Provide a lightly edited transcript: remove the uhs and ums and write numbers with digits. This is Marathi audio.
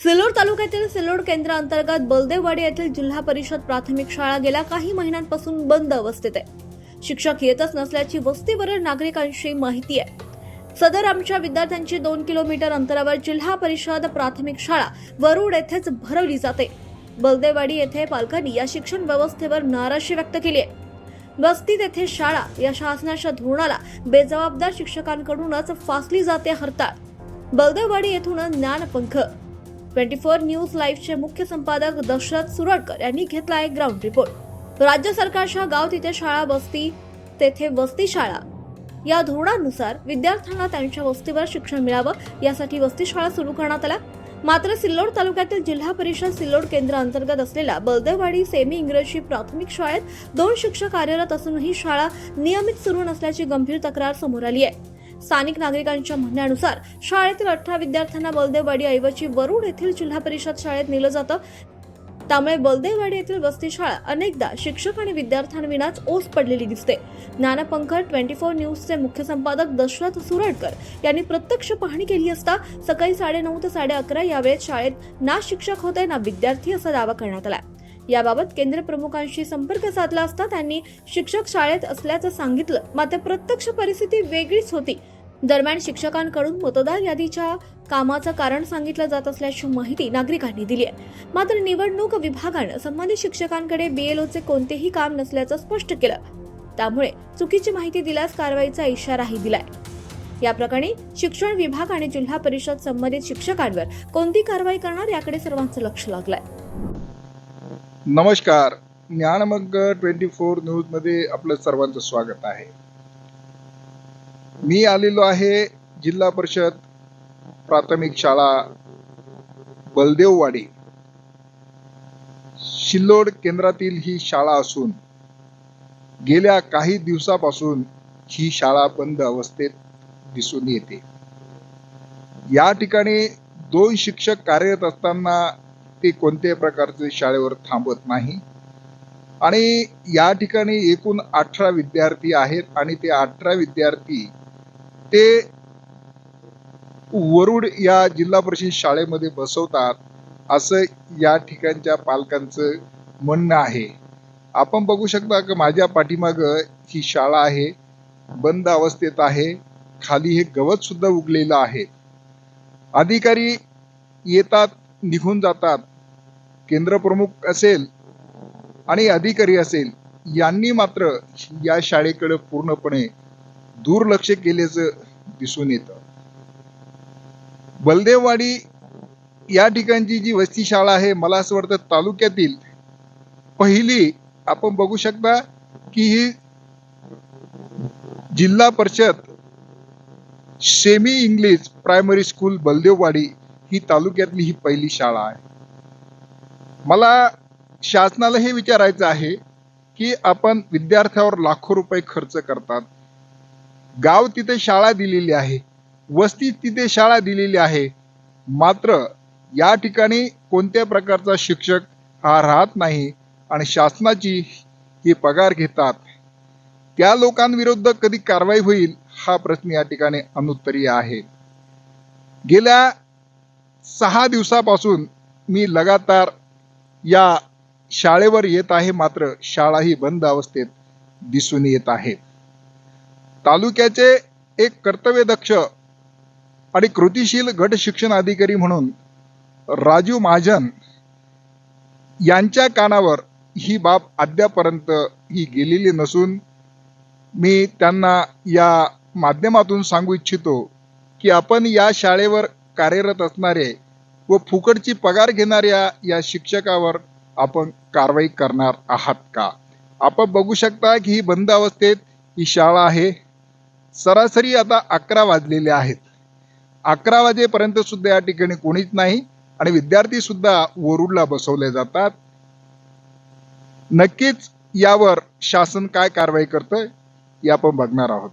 सिल्लोड तालुक्यातील सिल्लोड केंद्रांतर्गत बलदेववाडी येथील जिल्हा परिषद प्राथमिक शाळा गेल्या काही महिन्यांपासून बंद अवस्थेत आहे। शिक्षक येतच नसल्याची वस्तीवरील नागरिकांची माहिती आहे। सदर आमच्या विद्यार्थ्यांची 2 किलोमीटर अंतरावर जिल्हा परिषद प्राथमिक शाळा वरुड येथेच भरवली जाते। बलदेववाडी येथे पालकांनी या शिक्षण व्यवस्थेवर नाराजी व्यक्त केली आहे। वस्तीत येथे शाळा या शासनाच्या धोरणाला बेजबाबदार शिक्षकांकडूनच फासली जाते हरताळ। बलदेववाडी येथून ज्ञानपंख 24 न्यूज लाईव्हचे मुख्य संपादक दशरथ सुरडकर यांनी घेतला आहे ग्राउंड रिपोर्ट। राज्य सरकारच्या गाव तिथे शाळा वस्ती तेथे वस्ती शाळा या धोरणानुसार विद्यार्थ्यांना त्यांच्या वस्तीवर शिक्षण मिळावं यासाठी वस्ती शाळा सुरू करण्यात आल्या। मात्र सिल्लोड तालुक्यातील जिल्हा परिषद सिल्लोड केंद्र अंतर्गत असलेल्या बलदेववाडी सेमी इंग्रजी प्राथमिक शाळेत 2 शिक्षक कार्यरत असूनही शाळा नियमित सुरू नसल्याची गंभीर तक्रार समोर आली आहे। स्थानिक नागरिकांच्या म्हणण्यानुसार शाळेतील 18 विद्यार्थ्यांना बलदेववाडी ऐवजी वरुड येथील जिल्हा परिषद शाळेत नेलं जातं। त्यामुळे बलदेववाडी येथील वस्ती शाळा अनेकदा शिक्षक आणि विद्यार्थ्यांविनाच ओस पडलेली दिसते। ज्ञानपंख 24 न्यूजचे मुख्य संपादक दशरथ सुरडकर यांनी प्रत्यक्ष पाहणी केली असता सकाळी 9:30 ते 11:30 या वेळेत शाळेत ना शिक्षक होते ना विद्यार्थी असा दावा करण्यात आला। याबाबत केंद्र प्रमुखांशी संपर्क साधला असता त्यांनी शिक्षक शाळेत असल्याचं सांगितलं, मात्र प्रत्यक्ष परिस्थिती वेगळीच होती। दरम्यान शिक्षकांकडून मतदार यादीच्या कामाचं कारण सांगितलं जात असल्याची माहिती नागरिकांनी दिली आहे। मात्र निवडणूक विभागानं संबंधित शिक्षकांकडे BLOचे कोणतेही काम नसल्याचं स्पष्ट केलं। त्यामुळे चुकीची माहिती दिल्यास कारवाईचा इशाराही दिलाय। या प्रकरणी शिक्षण विभाग आणि जिल्हा परिषद संबंधित शिक्षकांवर कोणती कारवाई करणार याकडे सर्वांचं लक्ष लागलंय। नमस्कार, ज्ञानमंग 24 न्यूज मध्ये आपलं सर्वांचं स्वागत आहे। मी आलेलो आहे जिल्हा परिषद प्राथमिक शाळा बलदेववाडी सिल्लोड केंद्रातील ही शाळा असून गेल्या काही दिवसापासून ही शाळा बंद अवस्थेत दिसून येते। या ठिकाणी 2 शिक्षक कार्यरत असताना ते कोणत्याही प्रकारचे शाळेवर थांबत नाही आणि या ठिकाणी एकूण 18 विद्यार्थी आहेत आणि ते 18 विद्यार्थी ते वरुड या जिल्हा परिषद शाळेमध्ये बसवतात असं या ठिकाणच्या पालकांचं म्हणणं आहे। आपण बघू शकता की माझ्या पाठीमागं ही शाळा आहे, बंद अवस्थेत आहे। खाली हे गवत सुद्धा उगलेलं आहे। अधिकारी येतात निघून जातात। केंद्र प्रमुख असेल आणि अधिकारी असेल यांनी मात्र या शाळेकडे पूर्णपणे दुर्लक्ष केल्याचं दिसून येतं। बलदेववाडी या ठिकाणची जी वस्ती शाळा आहे, मला असं वाटतं तालुक्यातील पहिली आपण बघू शकता की ही जिल्हा परिषद सेमी इंग्लिश प्रायमरी स्कूल बलदेववाडी ही तालुक्यातली ही पहिली शाळा आहे। मला शासनाला हे विचारायचं आहे की आपण विद्यार्थ्यावर लाखो रुपये खर्च करतात, गाव तिथे शाळा दिलेली आहे, वस्ती तिथे शाळा दिलेली आहे, मात्र या ठिकाणी कोणत्या प्रकारचा शिक्षक हा राहत नाही आणि शासनाची हे पगार घेतात। त्या लोकांविरुद्ध कधी कारवाई होईल हा प्रश्न या ठिकाणी अनुत्तरीय आहे। गेल्या 6 दिवसापासून मी लगातार या शाळेवर येत आहे, मात्र शाळा ही बंद अवस्थेत दिसून येत आहे। तालुक्याचे एक कर्तव्यदक्ष आणि कृतिशील गट शिक्षण अधिकारी म्हणून राजू महाजन यांच्या कानावर ही बाब अद्यापर्यंत ही गेलेली नसून मी त्यांना या माध्यमातून सांगू इच्छितो की आपण या शाळेवर कार्यरत असणारे व फुकटची पगार घेणाऱ्या या शिक्षकावर आपण कारवाई करणार आहात का? आपण बघू शकता की ही बंद अवस्थेत ही शाळा आहे। सरासरी आता 11 वाजलेले आहेत। 11 वाजेपर्यंत सुद्धा या ठिकाणी कोणीच नाही आणि विद्यार्थी सुद्धा वरुडला बसवले जातात। नक्कीच यावर शासन काय कारवाई करतंय हे आपण बघणार आहोत।